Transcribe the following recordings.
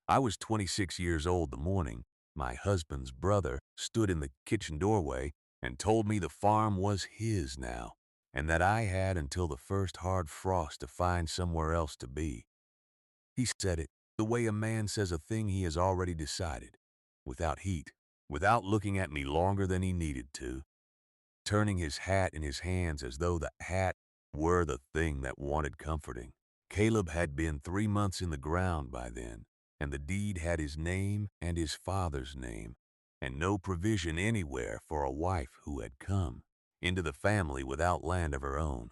I was 26 years old the morning my husband's brother stood in the kitchen doorway and told me the farm was his now, and that I had until the first hard frost to find somewhere else to be. He said it the way a man says a thing he has already decided, without heat, without looking at me longer than he needed to, turning his hat in his hands as though the hat were the thing that wanted comforting. Caleb had been 3 months in the ground by then, and the deed had his name and his father's name, and no provision anywhere for a wife who had come into the family without land of her own.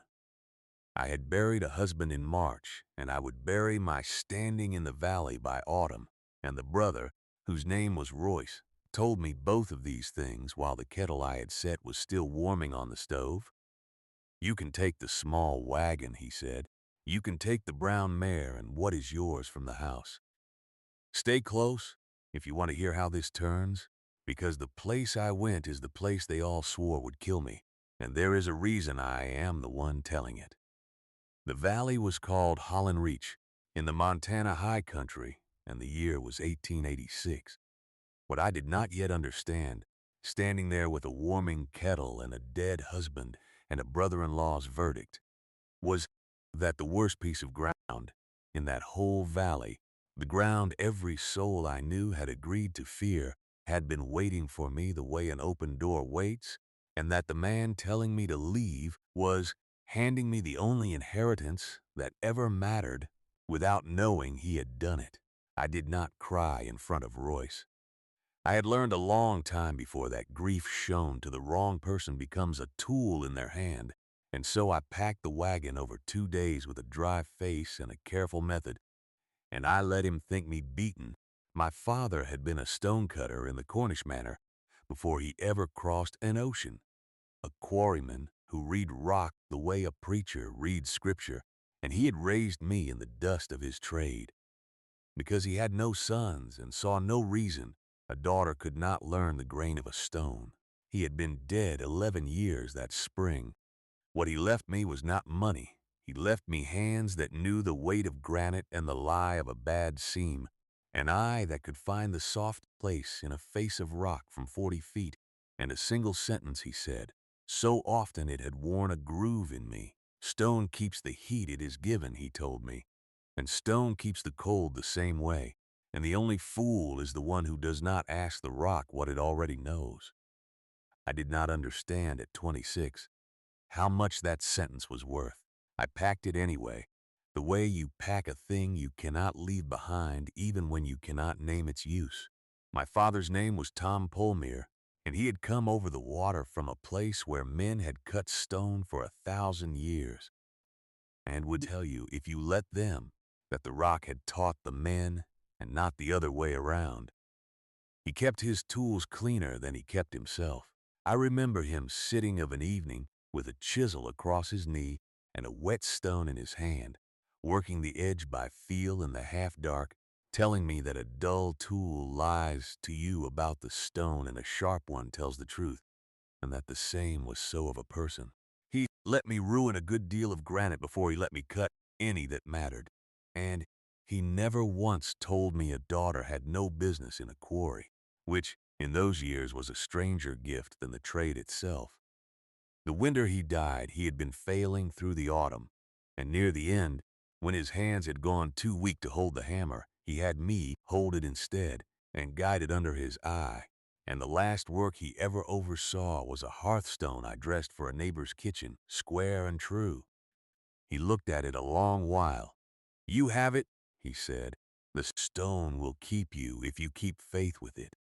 I had buried a husband in March, and I would bury my standing in the valley by autumn, and the brother, whose name was Royce, told me both of these things while the kettle I had set was still warming on the stove. "You can take the small wagon," he said. "You can take the brown mare and what is yours from the house. Stay close if you want to hear how this turns, because the place I went is the place they all swore would kill me, and there is a reason I am the one telling it." The valley was called Holland Reach in the Montana High Country, and the year was 1886. What I did not yet understand, standing there with a warming kettle and a dead husband and a brother-in-law's verdict, was that the worst piece of ground in that whole valley, the ground every soul I knew had agreed to fear, had been waiting for me the way an open door waits, and that the man telling me to leave was handing me the only inheritance that ever mattered without knowing he had done it. I did not cry in front of Royce. I had learned a long time before that grief shown to the wrong person becomes a tool in their hand, and so I packed the wagon over 2 days with a dry face and a careful method, and I let him think me beaten. My father had been a stonecutter in the Cornish manner before he ever crossed an ocean, a quarryman who read rock the way a preacher reads scripture, and he had raised me in the dust of his trade. Because he had no sons and saw no reason a daughter could not learn the grain of a stone. He had been dead 11 years that spring. What he left me was not money. He left me hands that knew the weight of granite and the lie of a bad seam, an eye that could find the soft place in a face of rock from 40 feet, and a single sentence he said, so often it had worn a groove in me. "Stone keeps the heat it is given," he told me, "and stone keeps the cold the same way, and the only fool is the one who does not ask the rock what it already knows." I did not understand at 26 how much that sentence was worth. I packed it anyway, the way you pack a thing you cannot leave behind even when you cannot name its use. My father's name was Tom Polmere, and he had come over the water from a place where men had cut stone for 1,000 years, and would tell you, if you let them, that the rock had taught the men and not the other way around. He kept his tools cleaner than he kept himself. I remember him sitting of an evening with a chisel across his knee and a wet stone in his hand, working the edge by feel in the half-dark, telling me that a dull tool lies to you about the stone and a sharp one tells the truth, and that the same was so of a person. He let me ruin a good deal of granite before he let me cut any that mattered, and he never once told me a daughter had no business in a quarry, which in those years was a stranger gift than the trade itself. The winter he died, he had been failing through the autumn, and near the end, when his hands had gone too weak to hold the hammer, he had me hold it instead and guide it under his eye, and the last work he ever oversaw was a hearthstone I dressed for a neighbor's kitchen, square and true. He looked at it a long while. "You have it," he said. "The stone will keep you if you keep faith with it."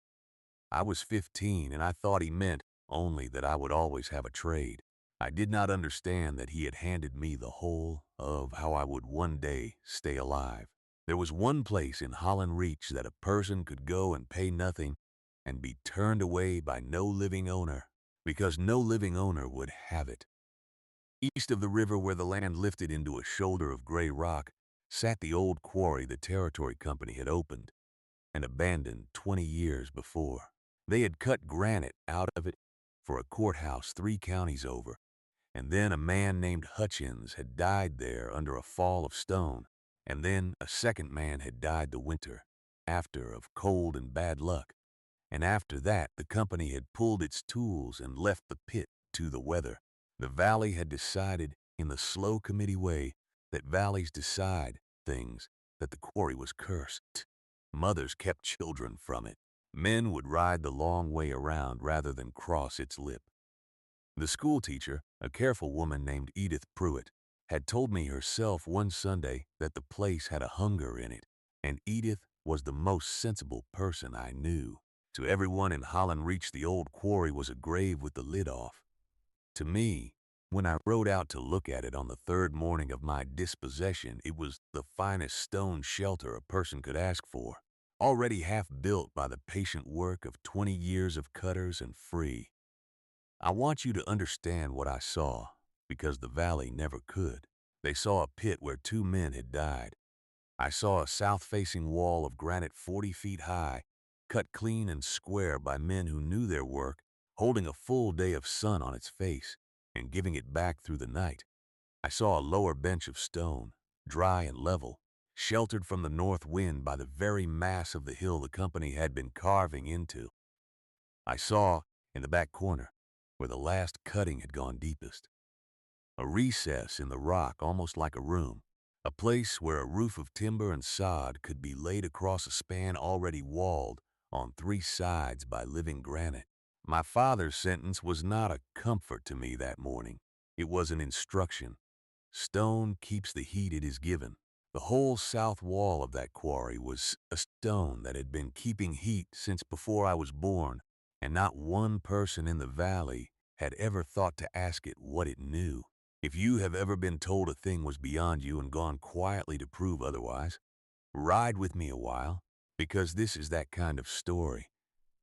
I was 15, and I thought he meant only that I would always have a trade. I did not understand that he had handed me the whole of how I would one day stay alive. There was one place in Holland Reach that a person could go and pay nothing and be turned away by no living owner, because no living owner would have it. East of the river, where the land lifted into a shoulder of gray rock, sat the old quarry the Territory Company had opened and abandoned 20 years before. They had cut granite out of it for a courthouse 3 counties over, and then a man named Hutchins had died there under a fall of stone, and then a second man had died the winter. after of cold and bad luck. And after that, the company had pulled its tools and left the pit to the weather. The valley had decided, in the slow committee way that valleys decide things, that the quarry was cursed. Mothers kept children from it. Men would ride the long way around rather than cross its lip. The schoolteacher, a careful woman named Edith Pruitt, had told me herself one Sunday that the place had a hunger in it, and Edith was the most sensible person I knew. To everyone in Holland Reach, the old quarry was a grave with the lid off. To me, when I rode out to look at it on the third morning of my dispossession, it was the finest stone shelter a person could ask for, already half built by the patient work of 20 years of cutters and free. I want you to understand what I saw, because the valley never could. They saw a pit where 2 men had died. I saw a south-facing wall of granite 40 feet high, cut clean and square by men who knew their work, holding a full day of sun on its face and giving it back through the night. I saw a lower bench of stone, dry and level, sheltered from the north wind by the very mass of the hill the company had been carving into. I saw, in the back corner, where the last cutting had gone deepest, a recess in the rock almost like a room, a place where a roof of timber and sod could be laid across a span already walled on 3 sides by living granite. My father's sentence was not a comfort to me that morning. It was an instruction. Stone keeps the heat it is given. The whole south wall of that quarry was a stone that had been keeping heat since before I was born, and not one person in the valley had ever thought to ask it what it knew. If you have ever been told a thing was beyond you and gone quietly to prove otherwise, ride with me a while, because this is that kind of story,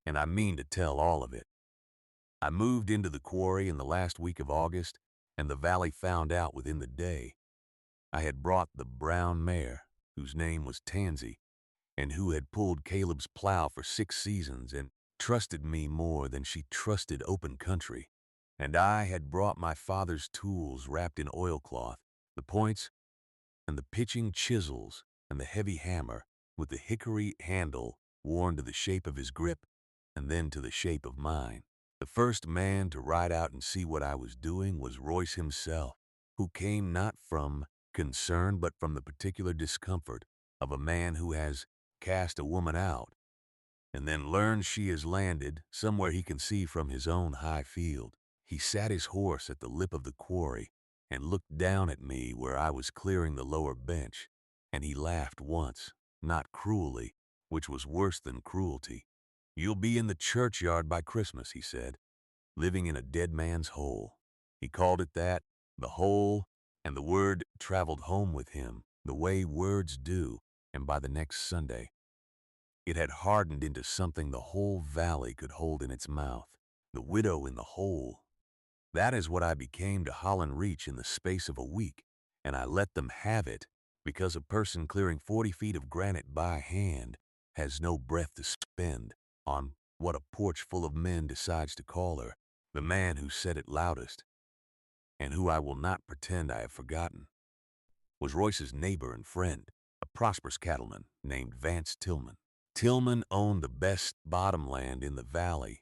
and I mean to tell all of it. I moved into the quarry in the last week of August, and the valley found out within the day. I had brought the brown mare, whose name was Tansy, and who had pulled Caleb's plow for 6 seasons and trusted me more than she trusted open country. And I had brought my father's tools wrapped in oilcloth, the points and the pitching chisels and the heavy hammer with the hickory handle worn to the shape of his grip and then to the shape of mine. The first man to ride out and see what I was doing was Royce himself, who came not from concern but from the particular discomfort of a man who has cast a woman out and then learns she has landed somewhere he can see from his own high field. He sat his horse at the lip of the quarry and looked down at me where I was clearing the lower bench, and he laughed once, not cruelly, which was worse than cruelty. "You'll be in the churchyard by Christmas," he said, "living in a dead man's hole." He called it that, the hole, and the word traveled home with him, the way words do, and by the next Sunday, it had hardened into something the whole valley could hold in its mouth. The widow in the hole. That is what I became to Holland Reach in the space of a week, and I let them have it because a person clearing 40 feet of granite by hand has no breath to spend on what a porch full of men decides to call her. The man who said it loudest, and who I will not pretend I have forgotten, was Royce's neighbor and friend, a prosperous cattleman named Vance Tillman. Tillman owned the best bottomland in the valley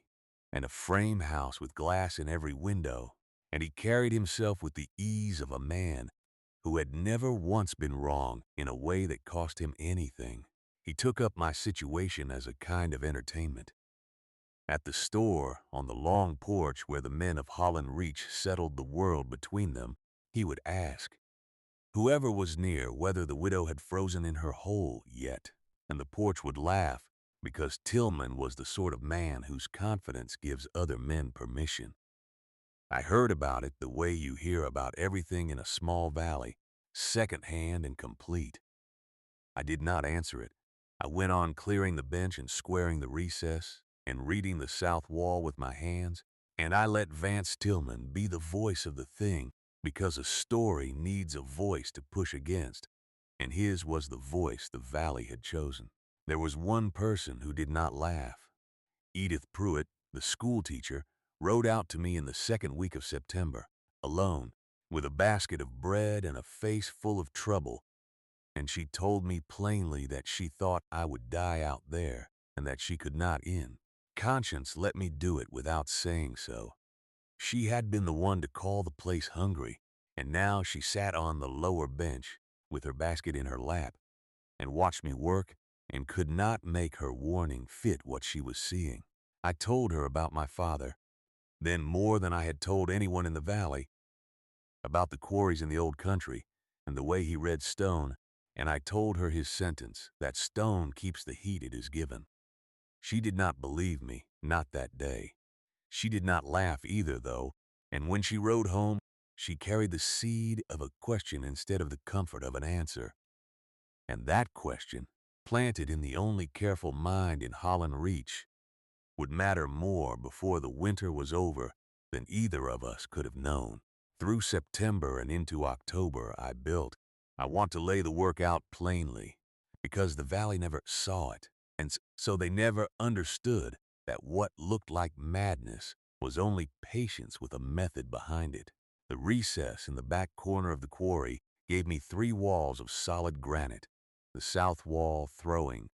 and a frame house with glass in every window, and he carried himself with the ease of a man who had never once been wrong in a way that cost him anything. He took up my situation as a kind of entertainment. At the store, on the long porch where the men of Holland Reach settled the world between them, he would ask whoever was near whether the widow had frozen in her hole yet, and the porch would laugh because Tillman was the sort of man whose confidence gives other men permission. I heard about it the way you hear about everything in a small valley, second-hand and complete. I did not answer it. I went on clearing the bench and squaring the recess and reading the south wall with my hands, and I let Vance Tillman be the voice of the thing because a story needs a voice to push against, and his was the voice the valley had chosen. There was one person who did not laugh. Edith Pruitt, the schoolteacher, rode out to me in the second week of September, alone, with a basket of bread and a face full of trouble, and she told me plainly that she thought I would die out there and that she could not in. Conscience let me do it without saying so. She had been the one to call the place hungry, and now she sat on the lower bench with her basket in her lap and watched me work and could not make her warning fit what she was seeing. I told her about my father, then more than I had told anyone in the valley, about the quarries in the old country and the way he read stone, and I told her his sentence, that stone keeps the heat it is given. She did not believe me, not that day. She did not laugh either, though, and when she rode home, she carried the seed of a question instead of the comfort of an answer. And that question, planted in the only careful mind in Holland Reach, would matter more before the winter was over than either of us could have known. Through September and into October, I built. I want to lay the work out plainly, because the valley never saw it, and so they never understood that what looked like madness was only patience with a method behind it. The recess in the back corner of the quarry gave me 3 walls of solid granite, the south wall throwing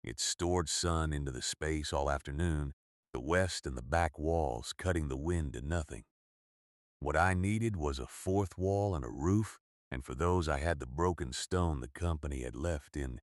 its stored sun into the space all afternoon, the west and the back walls cutting the wind to nothing. What I needed was a 4th wall and a roof, and for those I had the broken stone the company had left in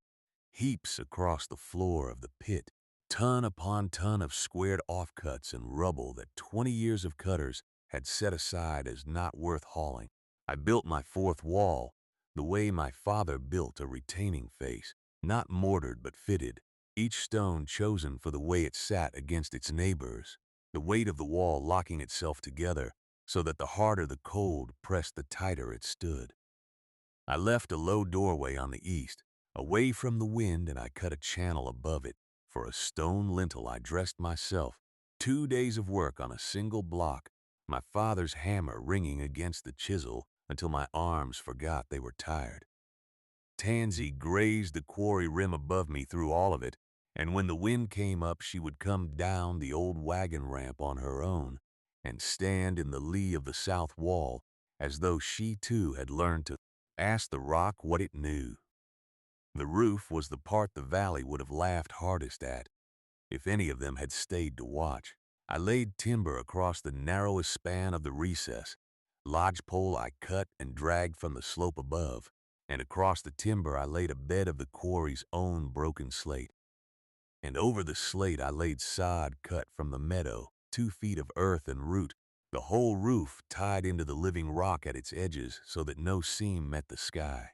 heaps across the floor of the pit, ton upon ton of squared offcuts and rubble that 20 years of cutters had set aside as not worth hauling. I built my 4th wall the way my father built a retaining face, not mortared but fitted, each stone chosen for the way it sat against its neighbors, the weight of the wall locking itself together so that the harder the cold pressed the tighter it stood. I left a low doorway on the east, away from the wind, and I cut a channel above it for a stone lintel I dressed myself. 2 days of work on a single block, my father's hammer ringing against the chisel until my arms forgot they were tired. Tansy grazed the quarry rim above me through all of it, and when the wind came up she would come down the old wagon ramp on her own and stand in the lee of the south wall as though she too had learned to ask the rock what it knew. The roof was the part the valley would have laughed hardest at if any of them had stayed to watch. I laid timber across the narrowest span of the recess. Lodgepole I cut and dragged from the slope above, and across the timber I laid a bed of the quarry's own broken slate. And over the slate I laid sod cut from the meadow, 2 feet of earth and root, the whole roof tied into the living rock at its edges so that no seam met the sky.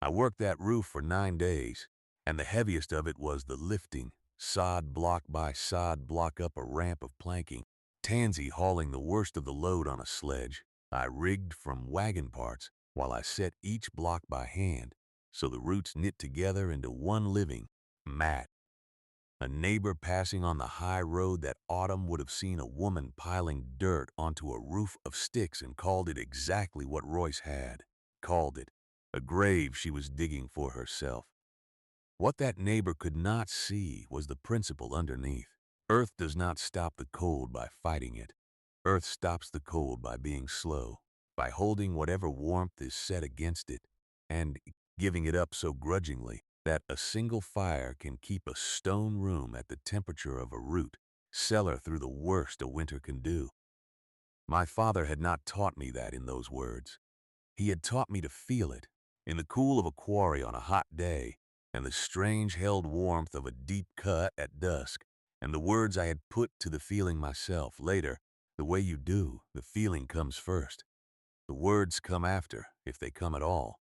I worked that roof for 9 days, and the heaviest of it was the lifting, sod block by sod block up a ramp of planking, Tansy hauling the worst of the load on a sledge I rigged from wagon parts while I set each block by hand so the roots knit together into one living mat. A neighbor passing on the high road that autumn would have seen a woman piling dirt onto a roof of sticks and called it exactly what Royce had called it, a grave she was digging for herself. What that neighbor could not see was the principle underneath. Earth does not stop the cold by fighting it. Earth stops the cold by being slow, by holding whatever warmth is set against it, and giving it up so grudgingly that a single fire can keep a stone room at the temperature of a root cellar through the worst a winter can do. My father had not taught me that in those words. He had taught me to feel it, in the cool of a quarry on a hot day, and the strange held warmth of a deep cut at dusk, and the words I had put to the feeling myself. Later, the way you do, the feeling comes first. The words come after, if they come at all.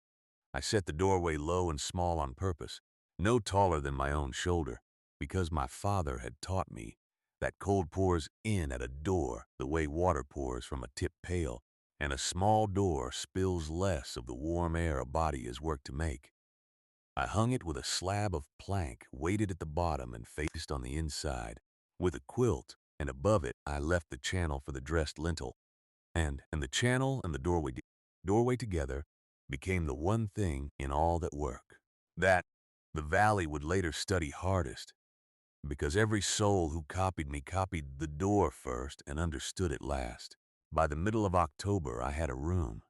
I set the doorway low and small on purpose, no taller than my own shoulder, because my father had taught me that cold pours in at a door the way water pours from a tip pail, and a small door spills less of the warm air a body is worked to make. I hung it with a slab of plank weighted at the bottom and faced on the inside, with a quilt, and above it I left the channel for the dressed lintel, and the channel and the doorway together became the one thing in all that work that the valley would later study hardest, because every soul who copied me copied the door first and understood it last. By the middle of October, I had a room.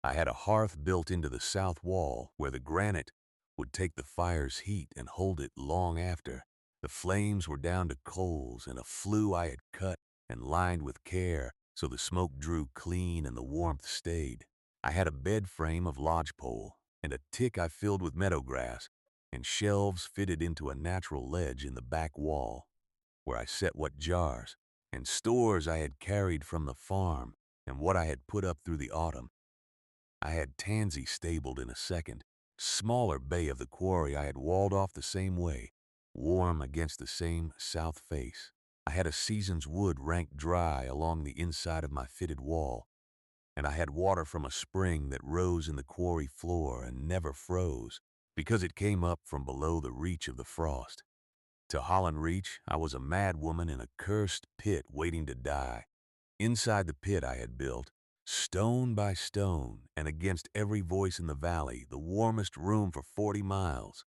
I had a hearth built into the south wall where the granite would take the fire's heat and hold it long after. The flames were down to coals and a flue I had cut and lined with care so the smoke drew clean and the warmth stayed. I had a bed frame of lodgepole and a tick I filled with meadow grass and shelves fitted into a natural ledge in the back wall, where I set what jars and stores I had carried from the farm and what I had put up through the autumn. I had Tansy stabled in a second, smaller bay of the quarry I had walled off the same way, warm against the same south face. I had a season's wood ranked dry along the inside of my fitted wall, and I had water from a spring that rose in the quarry floor and never froze, because it came up from below the reach of the frost. To Holland Reach, I was a mad woman in a cursed pit waiting to die. Inside the pit I had built, stone by stone, and against every voice in the valley, the warmest room for 40 miles,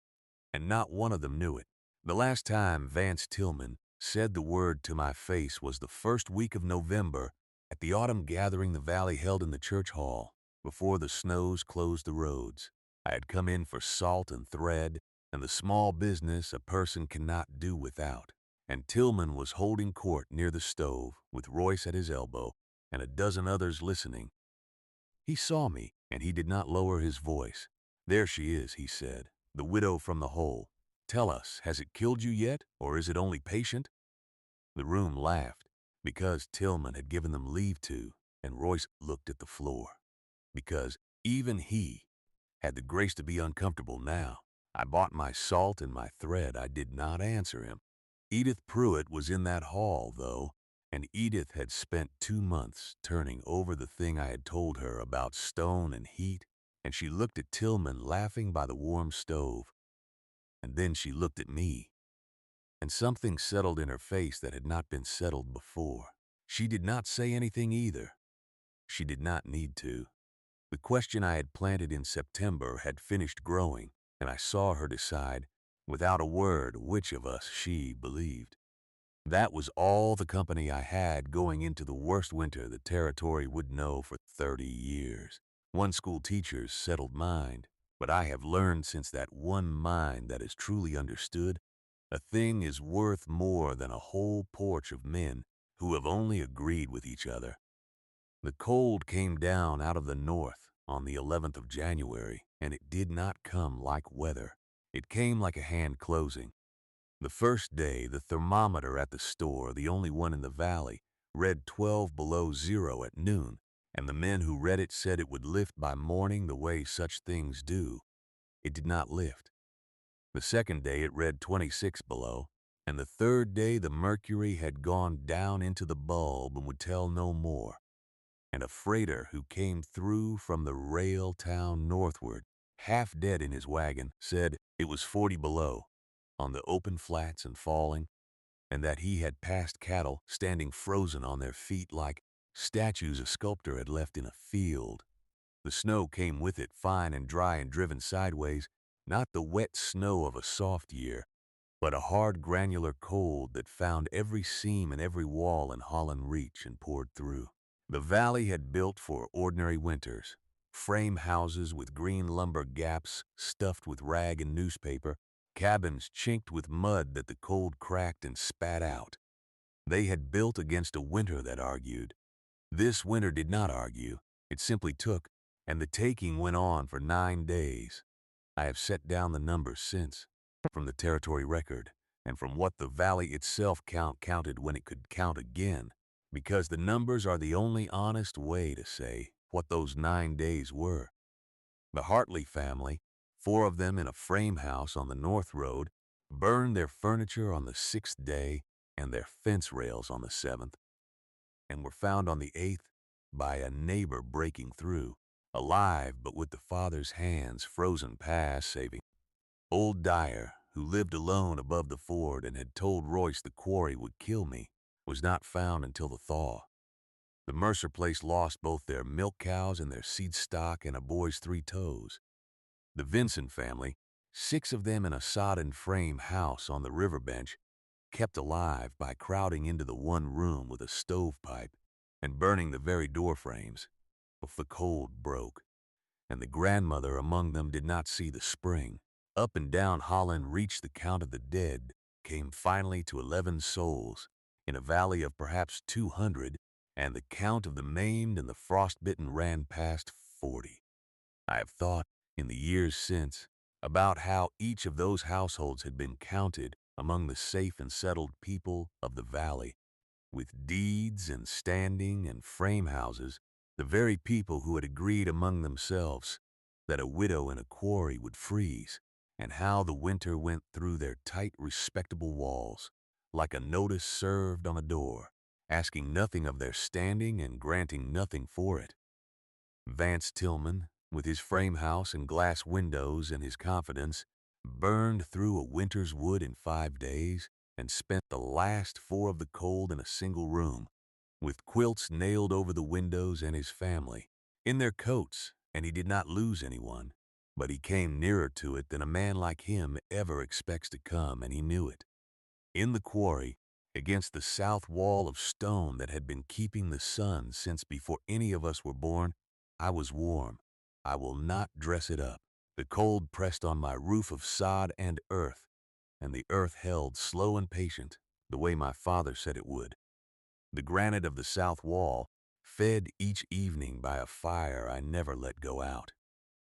and not one of them knew it. The last time Vance Tillman said the word to my face was the first week of November at the autumn gathering the valley held in the church hall before the snows closed the roads. I had come in for salt and thread and the small business a person cannot do without, and Tillman was holding court near the stove with Royce at his elbow and a dozen others listening. He saw me, and he did not lower his voice. "There she is," he said, "the widow from the hole. Tell us, has it killed you yet, or is it only patient?" The room laughed, because Tillman had given them leave to, and Royce looked at the floor, because even he had the grace to be uncomfortable now. I bought my salt and my thread. I did not answer him. Edith Pruitt was in that hall, though, and Edith had spent 2 months turning over the thing I had told her about stone and heat, and she looked at Tillman laughing by the warm stove. And then she looked at me, and something settled in her face that had not been settled before. She did not say anything either. She did not need to. The question I had planted in September had finished growing, and I saw her decide, without a word, which of us she believed. That was all the company I had going into the worst winter the territory would know for 30 years. One school teacher's settled mind, but I have learned since that one mind that is truly understood, a thing is worth more than a whole porch of men who have only agreed with each other. The cold came down out of the north on the 11th of January, and it did not come like weather. It came like a hand closing. The first day, the thermometer at the store, the only one in the valley, read 12 below zero at noon, and the men who read it said it would lift by morning the way such things do. It did not lift. The second day, it read 26 below, and the third day, the mercury had gone down into the bulb and would tell no more. And a freighter who came through from the rail town northward, half dead in his wagon, said it was 40 below, on the open flats and falling, and that he had passed cattle standing frozen on their feet like statues a sculptor had left in a field. The snow came with it, fine and dry and driven sideways, not the wet snow of a soft year, but a hard granular cold that found every seam and every wall in Holland Reach and poured through. The valley had built for ordinary winters, frame houses with green lumber gaps stuffed with rag and newspaper, cabins chinked with mud that the cold cracked and spat out. They had built against a winter that argued. This winter did not argue. It simply took, and the taking went on for 9 days. I have set down the numbers since, from the territory record, and from what the valley itself counted when it could count again, because the numbers are the only honest way to say what those 9 days were. The Hartley family, 4 of them in a frame house on the North Road, burned their furniture on the 6th day and their fence rails on the 7th, and were found on the 8th by a neighbor breaking through, alive but with the father's hands frozen past saving. Old Dyer, who lived alone above the ford and had told Royce the quarry would kill me, was not found until the thaw. The Mercer place lost both their milk cows and their seed stock and a boy's 3 toes. The Vinson family, 6 of them in a sodden frame house on the river bench, kept alive by crowding into the one room with a stovepipe and burning the very door frames. If the cold broke, and the grandmother among them did not see the spring. Up and down Holland reached the count of the dead, came finally to 11 souls, in a valley of perhaps 200, and the count of the maimed and the frostbitten ran past 40. I have thought, in the years since, about how each of those households had been counted among the safe and settled people of the valley, with deeds and standing and frame houses, the very people who had agreed among themselves that a widow in a quarry would freeze, and how the winter went through their tight, respectable walls, like a notice served on a door, asking nothing of their standing and granting nothing for it. Vance Tillman, with his frame house and glass windows and his confidence, burned through a winter's wood in 5 days and spent the last 4 of the cold in a single room, with quilts nailed over the windows, and his family in their coats, and he did not lose anyone, but he came nearer to it than a man like him ever expects to come, and he knew it. In the quarry, against the south wall of stone that had been keeping the sun since before any of us were born, I was warm. I will not dress it up. The cold pressed on my roof of sod and earth, and the earth held slow and patient, the way my father said it would. The granite of the south wall, fed each evening by a fire I never let go out,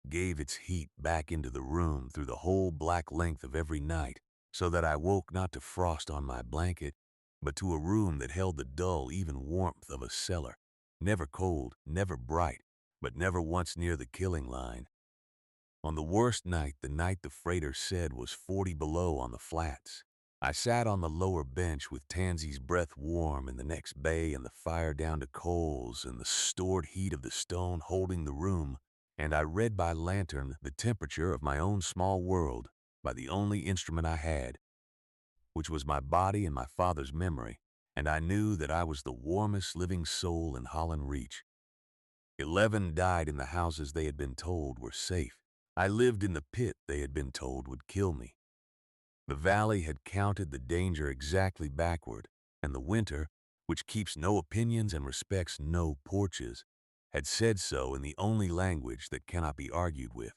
gave its heat back into the room through the whole black length of every night, so that I woke not to frost on my blanket, but to a room that held the dull, even warmth of a cellar, never cold, never bright, but never once near the killing line. On the worst night, the night the freighter said was 40 below on the flats, I sat on the lower bench with Tansy's breath warm in the next bay and the fire down to coals and the stored heat of the stone holding the room, and I read by lantern the temperature of my own small world by the only instrument I had, which was my body and my father's memory, and I knew that I was the warmest living soul in Holland Reach. 11 died in the houses they had been told were safe. I lived in the pit they had been told would kill me. The valley had counted the danger exactly backward, and the winter, which keeps no opinions and respects no porches, had said so in the only language that cannot be argued with.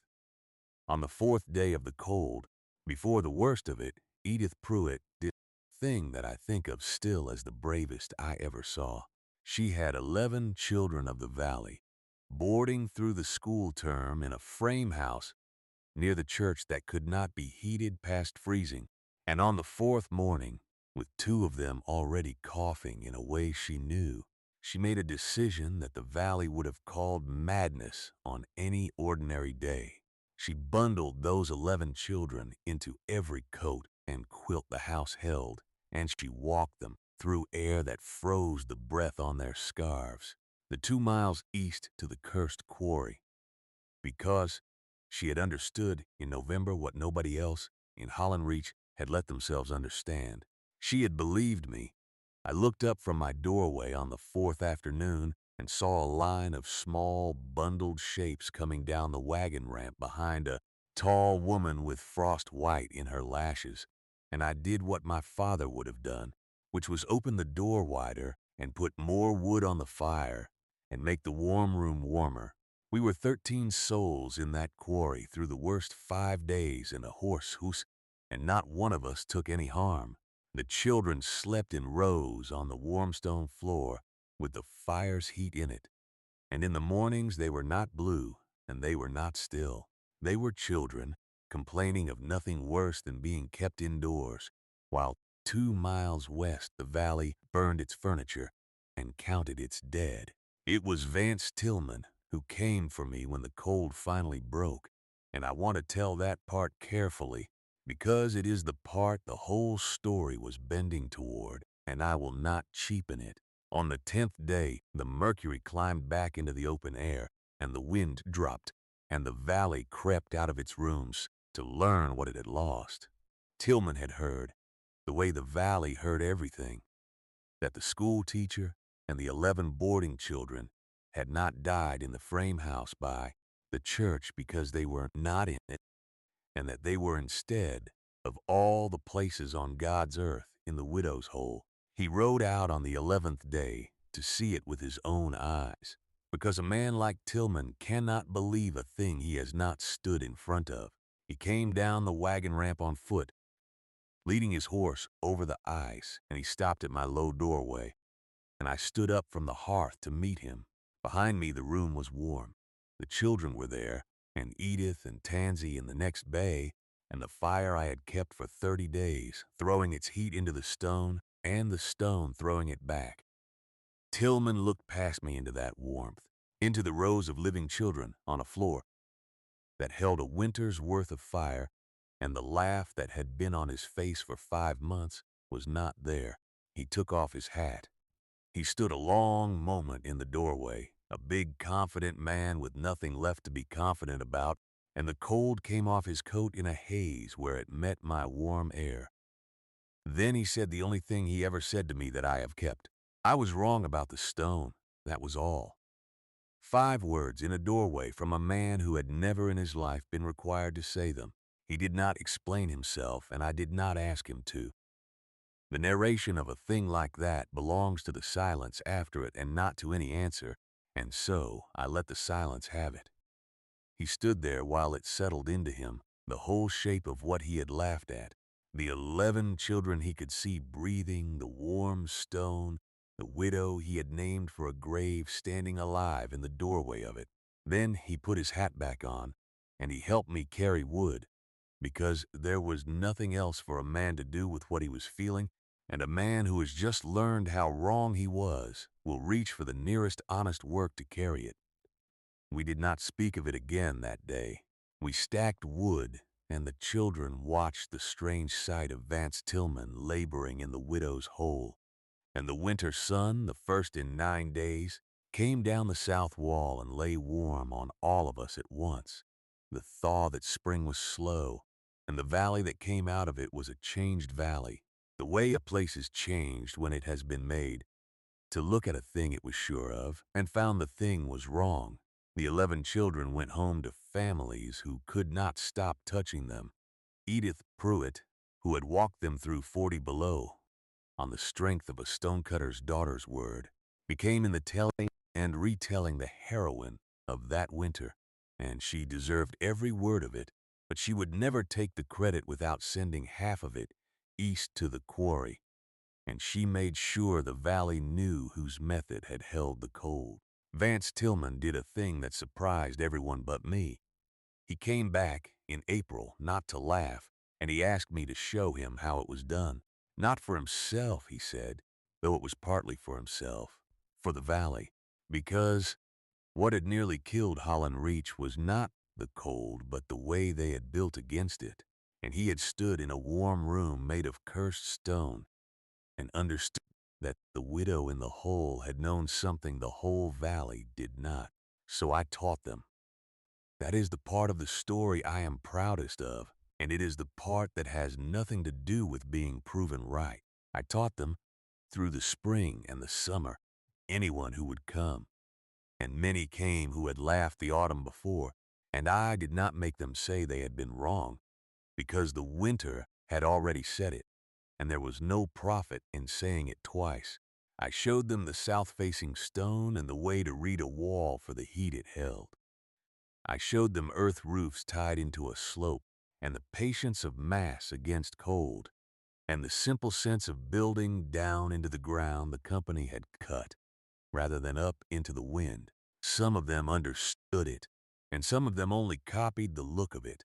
On the 4th day of the cold, before the worst of it, Edith Pruitt did a thing that I think of still as the bravest I ever saw. She had 11 children of the valley, boarding through the school term in a frame house near the church that could not be heated past freezing, and on the 4th morning, with 2 of them already coughing in a way she knew, she made a decision that the valley would have called madness on any ordinary day. She bundled those 11 children into every coat and quilt the house held, and she walked them through air that froze the breath on their scarves, the 2 miles east to the cursed quarry, because she had understood in November what nobody else in Holland Reach had let themselves understand. She had believed me. I looked up from my doorway on the 4th afternoon and saw a line of small, bundled shapes coming down the wagon ramp behind a tall woman with frost white in her lashes, and I did what my father would have done, which was open the door wider and put more wood on the fire and make the warm room warmer. We were 13 souls in that quarry through the worst 5 days in a horse hoose, and not one of us took any harm. The children slept in rows on the warm stone floor with the fire's heat in it, and in the mornings they were not blue and they were not still. They were children, complaining of nothing worse than being kept indoors, while 2 miles west the valley burned its furniture and counted its dead. It was Vance Tillman who came for me when the cold finally broke, and I want to tell that part carefully because it is the part the whole story was bending toward, and I will not cheapen it. On the 10th day, the mercury climbed back into the open air, and the wind dropped, and the valley crept out of its rooms to learn what it had lost. Tillman had heard, the way the valley heard everything, that the school teacher and the 11 boarding children had not died in the frame house by the church because they were not in it, and that they were instead of all the places on God's earth in the widow's hole. He rode out on the 11th day to see it with his own eyes, because a man like Tillman cannot believe a thing he has not stood in front of. He came down the wagon ramp on foot, leading his horse over the ice, and he stopped at my low doorway, and I stood up from the hearth to meet him. Behind me, the room was warm. The children were there, and Edith and Tansy in the next bay, and the fire I had kept for 30 days, throwing its heat into the stone, and the stone throwing it back. Tillman looked past me into that warmth, into the rows of living children on a floor that held a winter's worth of fire, and the laugh that had been on his face for 5 months was not there. He took off his hat. He stood a long moment in the doorway, a big, confident man with nothing left to be confident about, and the cold came off his coat in a haze where it met my warm air. Then he said the only thing he ever said to me that I have kept. I was wrong about the stone, that was all. 5 words in a doorway from a man who had never in his life been required to say them. He did not explain himself, and I did not ask him to. The narration of a thing like that belongs to the silence after it and not to any answer, and so I let the silence have it. He stood there while it settled into him, the whole shape of what he had laughed at, the 11 children he could see breathing, the warm stone, the widow he had named for a grave standing alive in the doorway of it. Then he put his hat back on, and he helped me carry wood, because there was nothing else for a man to do with what he was feeling, and a man who has just learned how wrong he was will reach for the nearest honest work to carry it. We did not speak of it again that day. We stacked wood, and the children watched the strange sight of Vance Tillman laboring in the widow's hole. And the winter sun, the first in 9 days, came down the south wall and lay warm on all of us at once. The thaw that spring was slow, and the valley that came out of it was a changed valley. The way a place is changed when it has been made, to look at a thing it was sure of, and found the thing was wrong. The 11 children went home to families who could not stop touching them. Edith Pruitt, who had walked them through 40 below, on the strength of a stonecutter's daughter's word, became in the telling and retelling the heroine of that winter, and she deserved every word of it, but she would never take the credit without sending half of it east to the quarry, and she made sure the valley knew whose method had held the cold. Vance Tillman did a thing that surprised everyone but me. He came back in April not to laugh, and he asked me to show him how it was done. Not for himself, he said, though it was partly for himself, for the valley, because what had nearly killed Holland Reach was not the cold, but the way they had built against it, and he had stood in a warm room made of cursed stone and understood that the widow in the hole had known something the whole valley did not. So I taught them. That is the part of the story I am proudest of, and it is the part that has nothing to do with being proven right. I taught them, through the spring and the summer, anyone who would come. And many came who had laughed the autumn before, and I did not make them say they had been wrong, because the winter had already said it, and there was no profit in saying it twice. I showed them the south-facing stone and the way to read a wall for the heat it held. I showed them earth roofs tied into a slope, and the patience of mass against cold, and the simple sense of building down into the ground the company had cut, rather than up into the wind. Some of them understood it, and some of them only copied the look of it.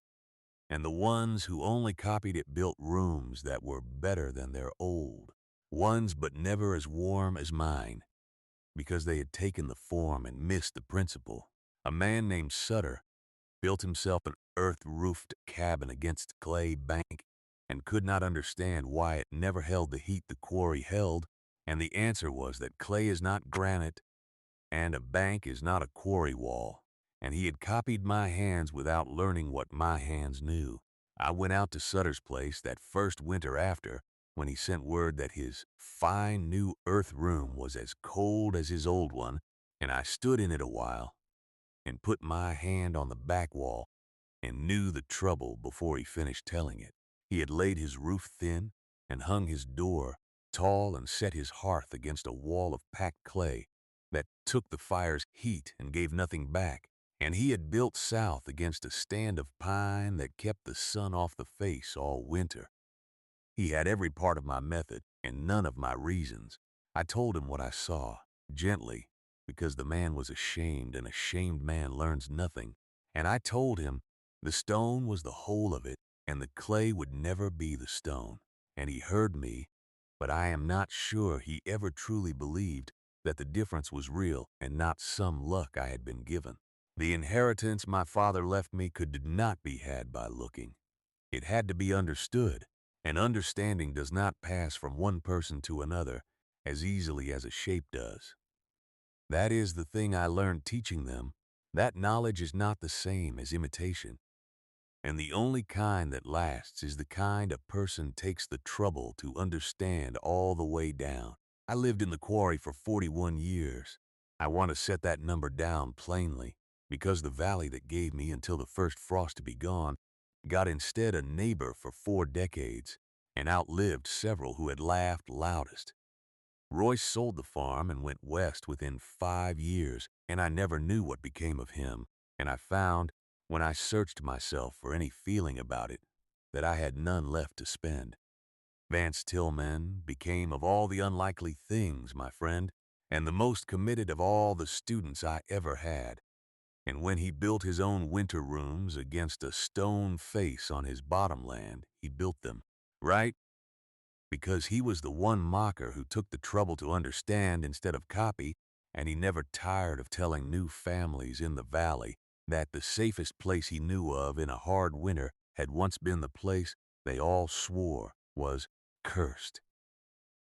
And the ones who only copied it built rooms that were better than their old ones, but never as warm as mine, because they had taken the form and missed the principle. A man named Sutter built himself an earth-roofed cabin against clay bank and could not understand why it never held the heat the quarry held, and the answer was that clay is not granite and a bank is not a quarry wall, and he had copied my hands without learning what my hands knew. I went out to Sutter's place that first winter after, when he sent word that his fine new earth room was as cold as his old one, and I stood in it a while and put my hand on the back wall and knew the trouble before he finished telling it. He had laid his roof thin and hung his door tall and set his hearth against a wall of packed clay that took the fire's heat and gave nothing back, and he had built south against a stand of pine that kept the sun off the face all winter. He had every part of my method and none of my reasons. I told him what I saw, gently, because the man was ashamed, and a shamed man learns nothing. And I told him the stone was the whole of it, and the clay would never be the stone. And he heard me, but I am not sure he ever truly believed that the difference was real and not some luck I had been given. The inheritance my father left me could not be had by looking. It had to be understood, and understanding does not pass from one person to another as easily as a shape does. That is the thing I learned teaching them. That knowledge is not the same as imitation, and the only kind that lasts is the kind a person takes the trouble to understand all the way down. I lived in the quarry for 41 years. I want to set that number down plainly, because the valley that gave me until the first frost to be gone got instead a neighbor for 4 decades and outlived several who had laughed loudest. Royce sold the farm and went west within 5 years, and I never knew what became of him, and I found, when I searched myself for any feeling about it, that I had none left to spend. Vance Tillman became of all the unlikely things, my friend, and the most committed of all the students I ever had. And when he built his own winter rooms against a stone face on his bottomland, he built them, right? Because he was the one mocker who took the trouble to understand instead of copy, and he never tired of telling new families in the valley that the safest place he knew of in a hard winter had once been the place they all swore was cursed.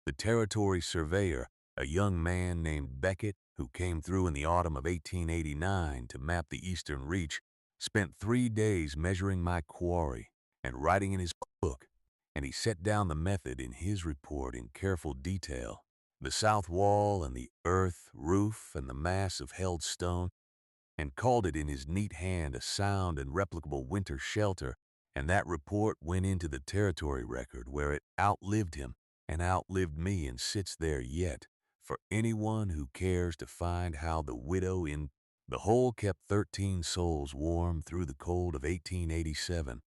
The territory surveyor, a young man named Beckett, who came through in the autumn of 1889 to map the eastern reach, spent 3 days measuring my quarry and writing in his book, and he set down the method in his report in careful detail. The south wall and the earth roof and the mass of held stone, and called it in his neat hand a sound and replicable winter shelter, and that report went into the territory record where it outlived him and outlived me and sits there yet for anyone who cares to find how the widow in the hole kept 13 souls warm through the cold of 1887.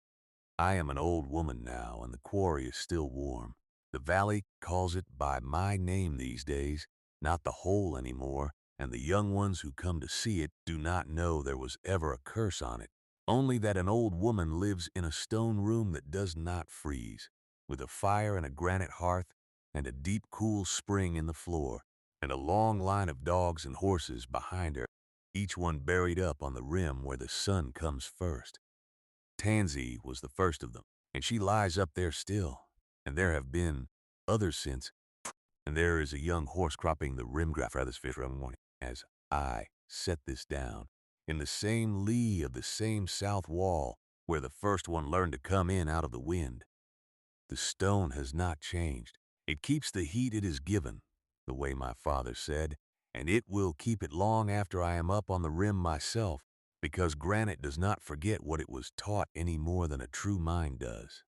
I am an old woman now, and the quarry is still warm. The valley calls it by my name these days, not the hole anymore, and the young ones who come to see it do not know there was ever a curse on it, only that an old woman lives in a stone room that does not freeze, with a fire and a granite hearth and a deep cool spring in the floor, and a long line of dogs and horses behind her, each one buried up on the rim where the sun comes first. Tansy was the first of them, and she lies up there still, and there have been others since, and there is a young horse cropping the rimgrass for this fish morning as I set this down, in the same lee of the same south wall where the first one learned to come in out of the wind. The stone has not changed. It keeps the heat it is given, the way my father said, and it will keep it long after I am up on the rim myself, because granite does not forget what it was taught any more than a true mind does.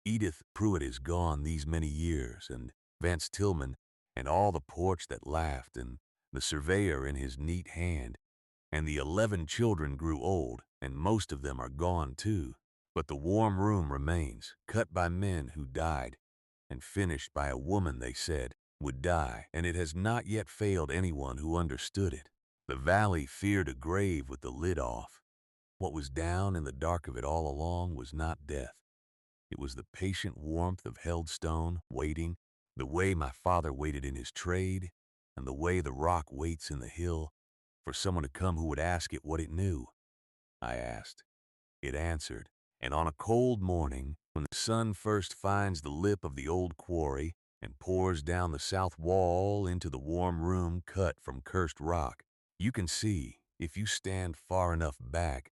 Edith Pruitt is gone these many years, and Vance Tillman, and all the porch that laughed, and the surveyor in his neat hand, and the 11 children grew old, and most of them are gone too. But the warm room remains, cut by men who died, and finished by a woman they said would die, and it has not yet failed anyone who understood it. The valley feared a grave with the lid off. What was down in the dark of it all along was not death. It was the patient warmth of held stone, waiting, the way my father waited in his trade, and the way the rock waits in the hill, for someone to come who would ask it what it knew. I asked. It answered, and on a cold morning, when the sun first finds the lip of the old quarry and pours down the south wall into the warm room cut from cursed rock, you can see, if you stand far enough back,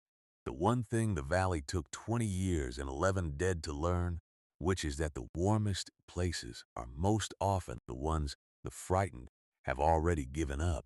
the one thing the valley took 20 years and 11 dead to learn, which is that the warmest places are most often the ones the frightened have already given up.